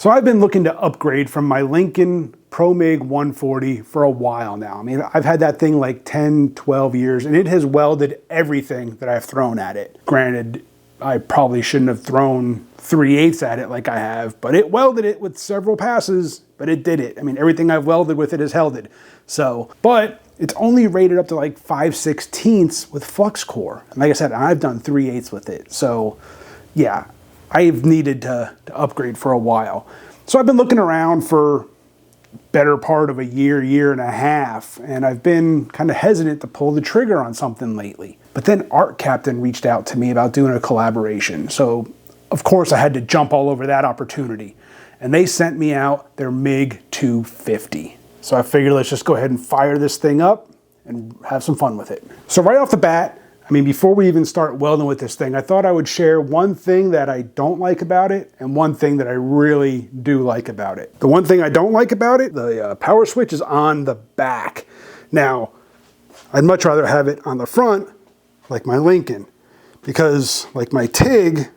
So I've been looking to upgrade from my Lincoln Pro MIG 140 for a while now. I mean, I've had that thing like 10, 12 years, and it has welded everything that I've thrown at it. Granted, I probably shouldn't have thrown 3/8 at it like I have, but it welded it with several passes, but it did it. I mean, everything I've welded with it has held it. So, but it's only rated up to like 5/16 with flux core. And like I said, I've done 3/8 with it. So yeah, I've needed to upgrade for a while. So I've been looking around for better part of a year, year and a half, and I've been kind of hesitant to pull the trigger on something lately. But then Arccaptain reached out to me about doing a collaboration. So of course I had to jump all over that opportunity. And they sent me out their MIG250. So I figured let's just go ahead and fire this thing up and have some fun with it. So right off the bat, I mean, before we even start welding with this thing, I thought I would share one thing that I don't like about it and one thing that I really do like about it. The one thing I don't like about it, the power switch is on the back. Now, I'd much rather have it on the front, like my Lincoln, because like my TIG,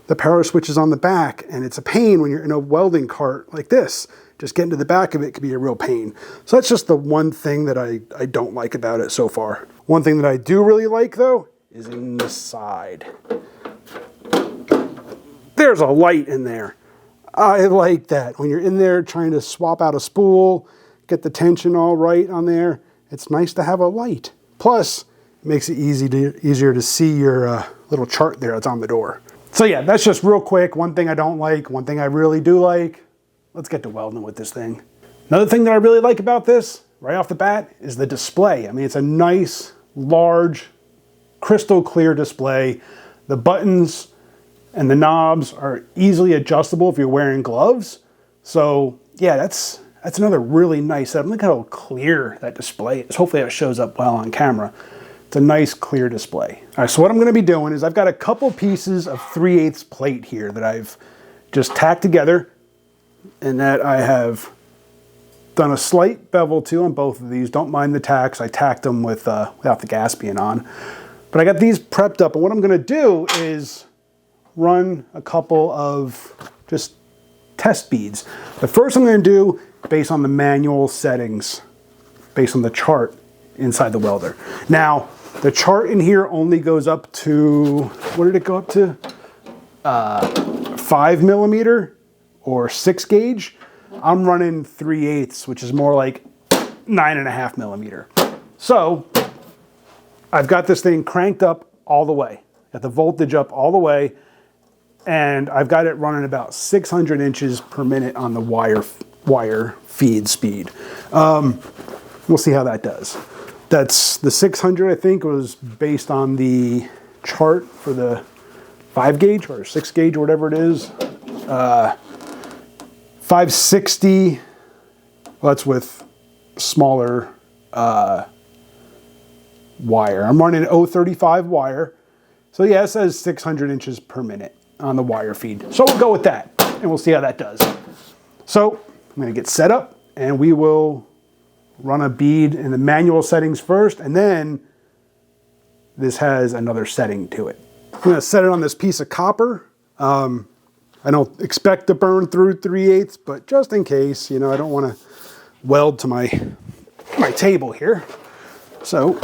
the power switch is on the back, and it's a pain when you're in a welding cart like this. Just getting to the back of it could be a real pain. So that's just the one thing that I don't like about it so far. One thing that I do really like though is in the side. There's a light in there. I like that. When you're in there trying to swap out a spool, get the tension all right on there, it's nice to have a light. Plus, it makes it easier to see your little chart there that's on the door. So yeah, that's just real quick. One thing I don't like, one thing I really do like. Let's get to welding with this thing. Another thing that I really like about this, right off the bat, is the display. I mean, it's a nice, large, crystal clear display. The buttons and the knobs are easily adjustable if you're wearing gloves. So yeah, that's another really nice setup. Look how clear that display is. Hopefully that shows up well on camera. It's a nice clear display. All right, so what I'm gonna be doing is I've got a couple pieces of 3/8 plate here that I've just tacked together, and that I have done a slight bevel to on both of these. Don't mind the tacks. I tacked them with without the gas being on. But I got these prepped up, and what I'm gonna do is run a couple of just test beads. The first I'm gonna do, based on the manual settings, based on the chart inside the welder. Now, the chart in here only goes up to, what did it go up to? 5mm. Or 6 gauge. I'm running 3/8, which is more like 9.5mm. So I've got this thing cranked up all the way, got the voltage up all the way, and I've got it running about 600 inches per minute on the wire feed speed. We'll see how that does. That's the 600, I think, was based on the chart for the 5 gauge or 6 gauge or whatever it is. 560, well, that's with smaller wire. I'm running 035 wire. So yeah, it says 600 inches per minute on the wire feed. So we'll go with that and we'll see how that does. So I'm gonna get set up and we will run a bead in the manual settings first, and then this has another setting to it. I'm gonna set it on this piece of copper. I don't expect to burn through 3/8, but just in case, you know, I don't want to weld to my table here. So,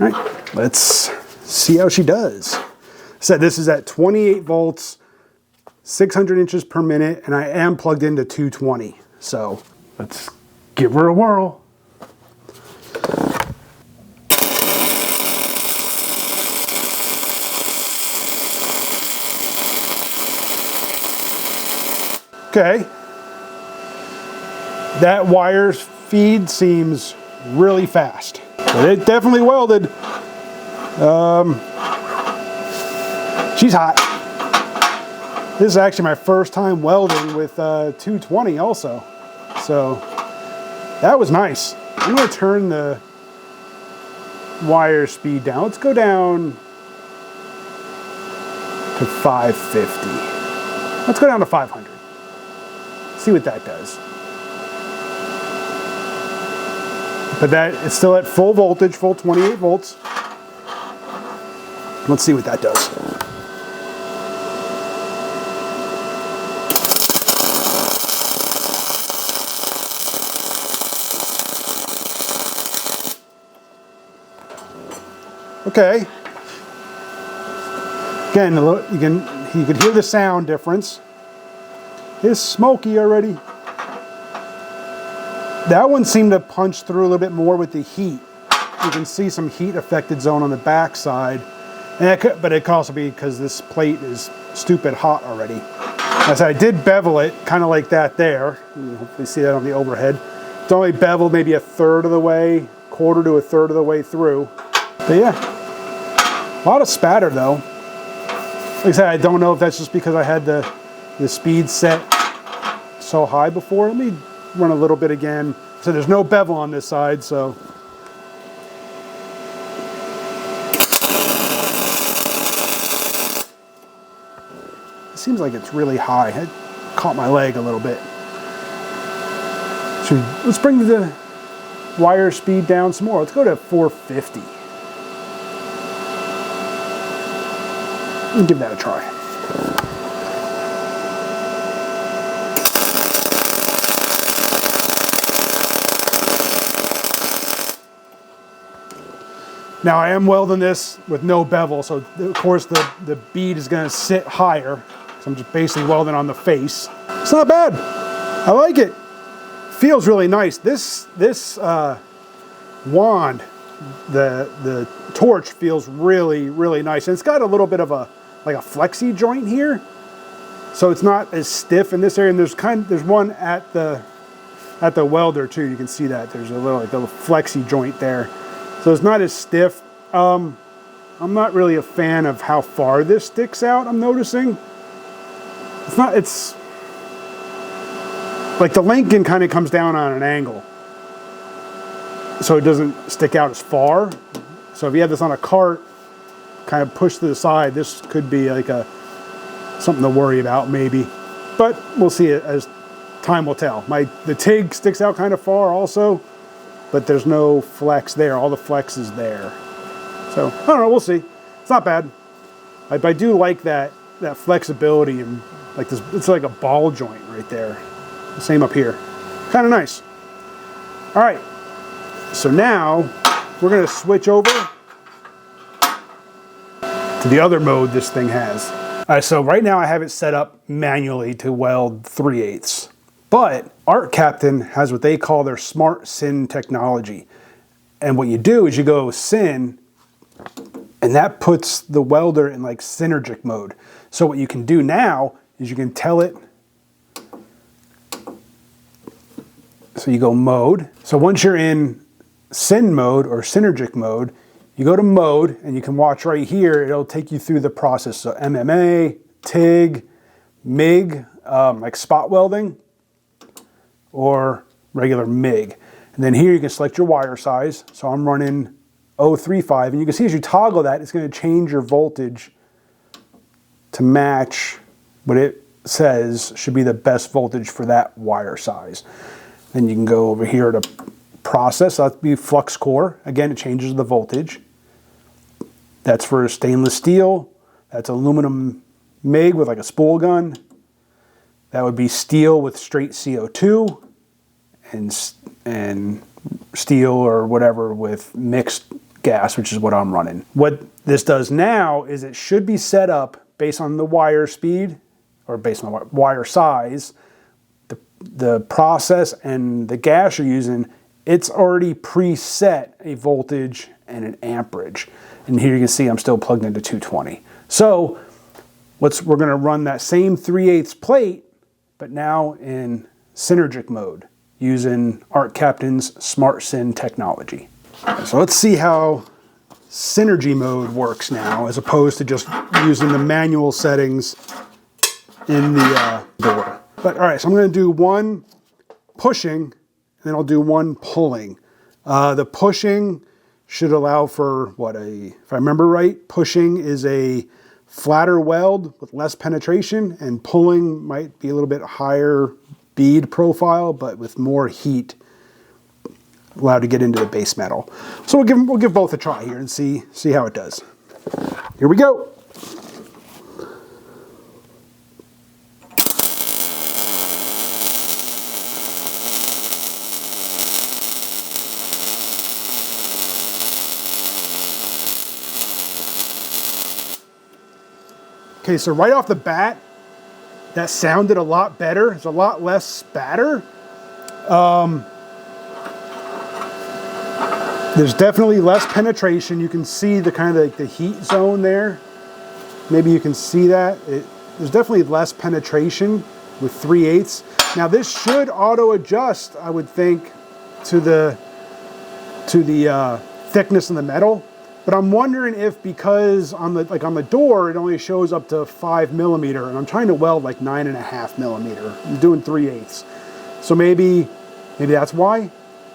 all right, let's see how she does. So this is at 28 volts, 600 inches per minute, and I am plugged into 220. So let's give her a whirl. Okay, that wire feed seems really fast, but it definitely welded. She's hot. This is actually my first time welding with 220 also, so that was nice. I'm gonna turn the wire speed down. Let's go down to 550. Let's go down to 500. See what that does. But that, it's still at full voltage, full 28 volts. Let's see what that does. Okay. Again, you can hear the sound difference. It's smoky already. That one seemed to punch through a little bit more with the heat. You can see some heat affected zone on the back side. But it could also be because this plate is stupid hot already. As I did bevel it, kind of like that there. You can hopefully see that on the overhead. It's only beveled maybe a third of the way, quarter to a third of the way through. But yeah, a lot of spatter though. Like I said, I don't know if that's just because I had the speed set so high before. Let me run a little bit again. So there's no bevel on this side, so. It seems like it's really high. It caught my leg a little bit. So let's bring the wire speed down some more. Let's go to 450. And give that a try. Now I am welding this with no bevel, so of course the bead is going to sit higher. So I'm just basically welding on the face. It's not bad. I like it. Feels really nice. This wand, the torch feels really, really nice. And it's got a little bit of like a flexi joint here. So it's not as stiff in this area. And there's one at the welder too. You can see that there's a little flexi joint there. So it's not as stiff. I'm not really a fan of how far this sticks out, I'm noticing. It's like the Lincoln kind of comes down on an angle. So it doesn't stick out as far. So if you had this on a cart, kind of pushed to the side, this could be like something to worry about maybe. But we'll see it as time will tell. The TIG sticks out kind of far also, but there's no flex there. All the flex is there. So I don't know, we'll see. It's not bad. I do like that flexibility and like this, it's like a ball joint right there. Same up here. Kind of nice. All right, so now we're gonna switch over to the other mode this thing has. All right, so right now I have it set up manually to weld 3/8. But Arccaptain has what they call their smart sin technology. And what you do is you go sin, and that puts the welder in like synergic mode. So what you can do now is you can tell it. So you go mode. So once you're in sin mode or synergic mode, you go to mode and you can watch right here. It'll take you through the process. So MMA, TIG, MIG, like spot welding, or regular MIG. And then here you can select your wire size. So I'm running 035, and you can see as you toggle that, it's going to change your voltage to match what it says should be the best voltage for that wire size. Then you can go over here to process. So that'd be flux core. Again, it changes the voltage. That's for stainless steel. That's aluminum MIG with like a spool gun. That would be steel with straight CO2, and steel or whatever with mixed gas, which is what I'm running. What this does now is it should be set up based on the wire speed or based on the wire size, the process and the gas you're using. It's already preset a voltage and an amperage. And here you can see I'm still plugged into 220. So we're going to run that same 3/8 plate, but now in synergic mode using Arccaptain's Smart Syn technology. So let's see how synergy mode works now, as opposed to just using the manual settings in the door. But all right, so I'm going to do one pushing, and then I'll do one pulling. The pushing should allow for if I remember right, pushing is a flatter weld with less penetration, and pulling might be a little bit higher bead profile, but with more heat allowed to get into the base metal. So we'll give both a try here and see how it does. Here we go. Okay, so right off the bat, that sounded a lot better. There's a lot less spatter. There's definitely less penetration. You can see the kind of like the heat zone there. Maybe you can see that. There's definitely less penetration with 3/8. Now this should auto adjust, I would think, to the thickness of the metal. But I'm wondering if, because on the door it only shows up to 5 millimeter, and I'm trying to weld like 9.5 millimeter. I'm doing 3/8, so maybe that's why.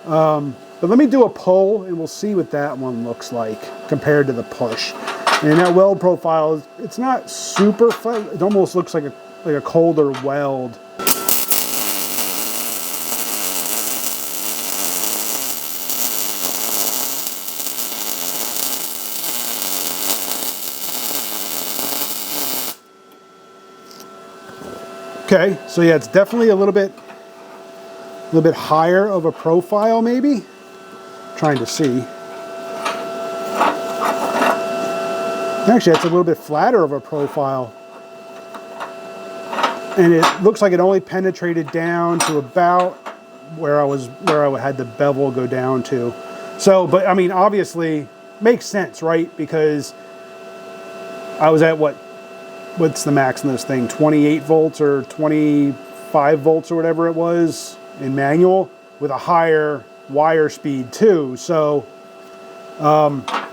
But let me do a pull and we'll see what that one looks like compared to the push. And that weld profile, it's not super fun. It almost looks like a colder weld. Okay, so yeah, it's definitely a little bit higher of a profile, maybe. Trying to see. Actually, that's a little bit flatter of a profile. And it looks like it only penetrated down to about where I had the bevel go down to. So, but I mean, obviously, makes sense, right? Because I was at what's the max in this thing? 28 volts or 25 volts or whatever it was in manual, with a higher wire speed too. So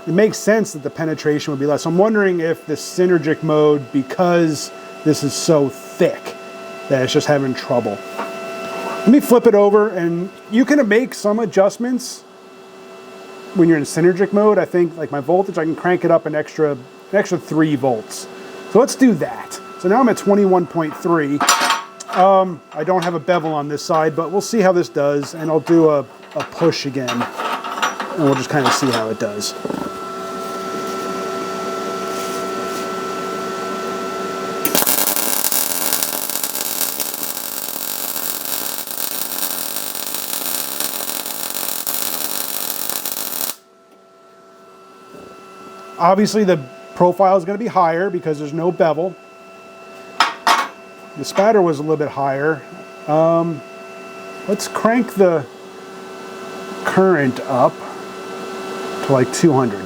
it makes sense that the penetration would be less. I'm wondering if the synergic mode, because this is so thick, that it's just having trouble. Let me flip it over, and you can make some adjustments when you're in synergic mode. I think like my voltage, I can crank it up an extra 3 volts. So let's do that. So now I'm at 21.3. I don't have a bevel on this side, but we'll see how this does, and I'll do a push again, and we'll just kind of see how it does. Obviously the profile is going to be higher because there's no bevel. The spatter was a little bit higher. Let's crank the current up to like 200.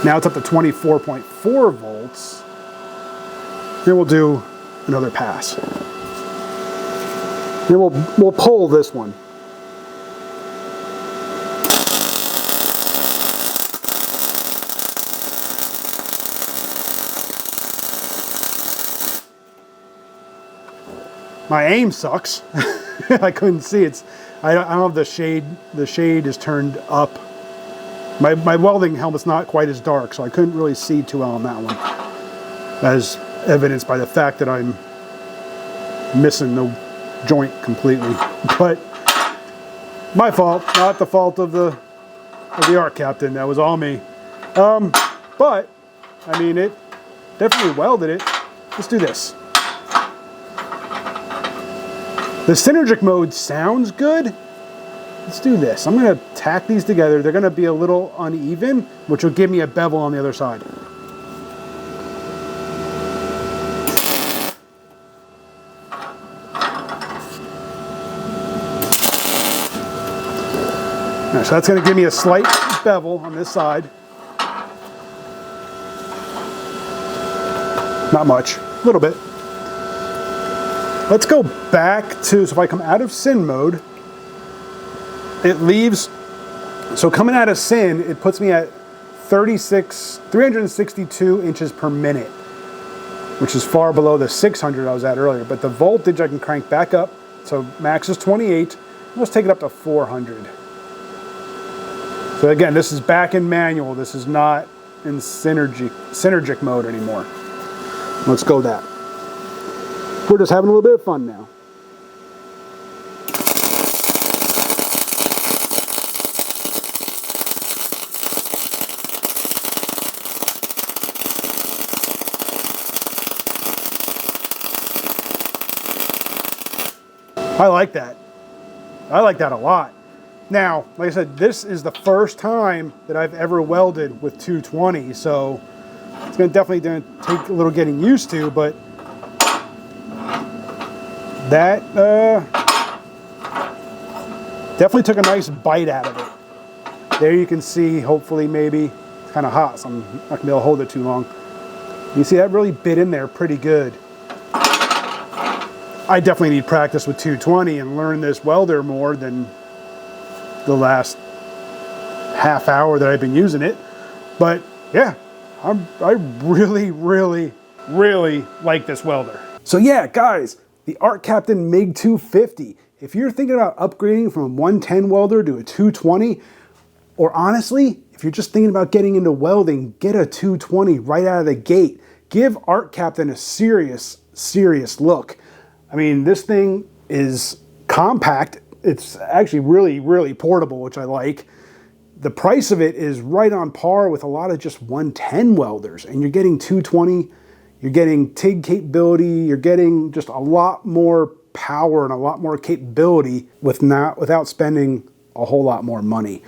Now it's up to 24.4 volts. Then we'll do another pass. Then we'll pull this one. My aim sucks. I couldn't see it. I don't have the shade. The shade is turned up. My welding helmet's not quite as dark, so I couldn't really see too well on that one. As evidenced by the fact that I'm missing the joint completely. But my fault, not the fault of the Arccaptain. That was all me. But I mean, it definitely welded it. Let's do this. The synergic mode sounds good. Let's do this. I'm going to tack these together. They're going to be a little uneven, which will give me a bevel on the other side. All right, so that's going to give me a slight bevel on this side. Not much, a little bit. Let's go back to, so if I come out of syn mode, it leaves, so coming out of syn, it puts me at 362 inches per minute, which is far below the 600 I was at earlier. But the voltage I can crank back up, so max is 28. Let's take it up to 400. So again, this is back in manual. This is not in synergic mode anymore. Let's go that. We're just having a little bit of fun now. I like that. I like that a lot. Now, like I said, this is the first time that I've ever welded with 220, so It's definitely going to take a little getting used to, but that definitely took a nice bite out of it. There you can see, hopefully, maybe, it's kind of hot, so I'm not going to be able to hold it too long. You see that really bit in there pretty good. I definitely need practice with 220 and learn this welder more than the last half hour that I've been using it. But yeah, I really, really, really like this welder. So yeah, guys, the Arccaptain MIG250. If you're thinking about upgrading from a 110 welder to a 220, or honestly, if you're just thinking about getting into welding, get a 220 right out of the gate. Give Arccaptain a serious look. I mean, this thing is compact. It's actually really, really portable, which I like. The price of it is right on par with a lot of just 110 welders, and you're getting 220, you're getting TIG capability, you're getting just a lot more power and a lot more capability without spending a whole lot more money.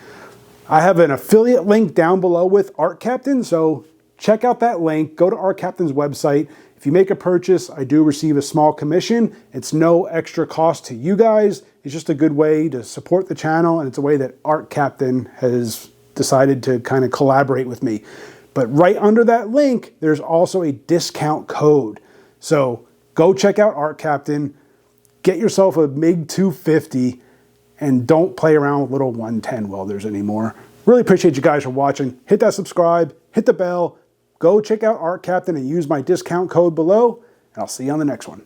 I have an affiliate link down below with Arccaptain, so check out that link. Go to Arccaptain's website. If you make a purchase, I do receive a small commission. It's no extra cost to you guys. It's just a good way to support the channel, and it's a way that Arccaptain has decided to kind of collaborate with me. But right under that link, there's also a discount code. So go check out Arccaptain, get yourself a MIG250, and don't play around with little 110 welders anymore. Really appreciate you guys for watching. Hit that subscribe, hit the bell, go check out Arccaptain and use my discount code below, and I'll see you on the next one.